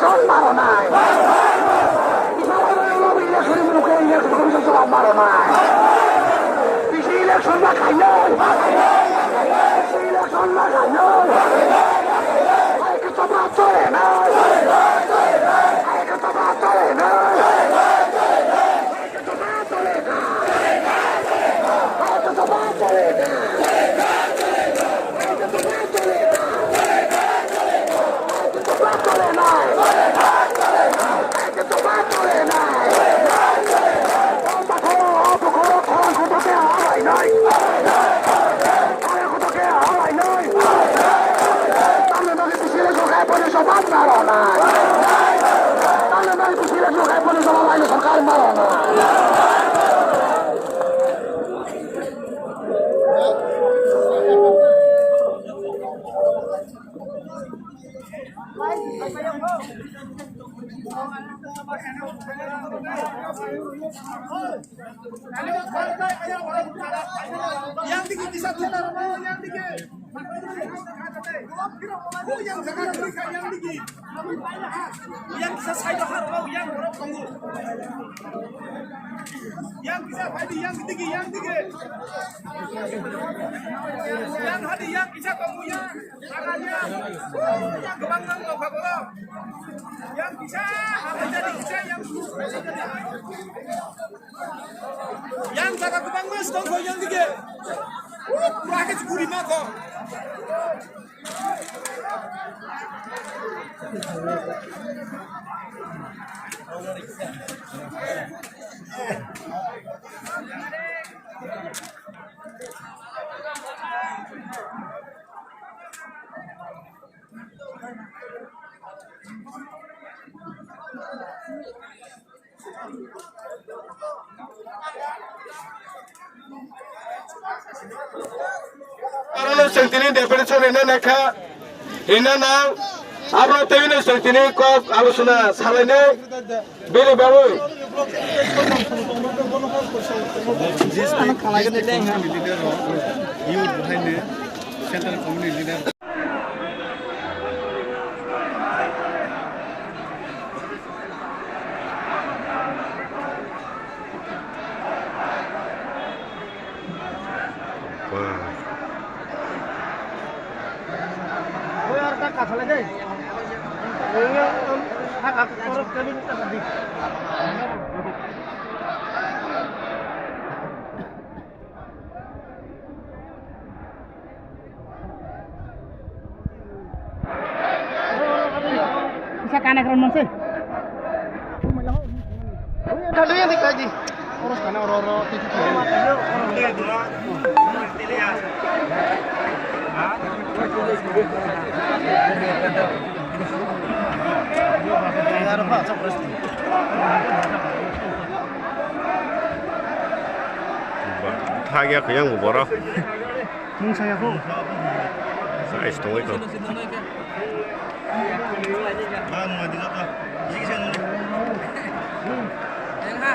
ইলেকশন মারো নাই ইলেকশনের মুখে ইলেকশন কমিশন জবাব মারো নাই পিছিয়ে ইলেকশন না খাই নাই ইলেকশন না খাই নাই জবাব চলে নাই জবাব চলে নাই জবাব চলে না জবাব চলে না সমাজ মারো না সরকার মারো না yang tinggi di sana yang tinggi yang bisa saya harap yang orang kamu yang bisa hadi yang tinggi yang hadi yang bisa kamu yang tangannya kebanggaan kau kalau yang bisa apa jadi bisa yang jaga kebang mas dong yang tinggi rakyat gurih mako Karena sentini definisi ini neka, ini nang, apa tevin sentini kok alusuna salahnya, beli baru. Bisa kanek ron monse. Dulu yang dikaji. Urus karena orang-orang Hagia kayang mubara. Saya aku. Saya setengah itu. Bang, mau dilap lah. Jadi saya nulis. Yang ha,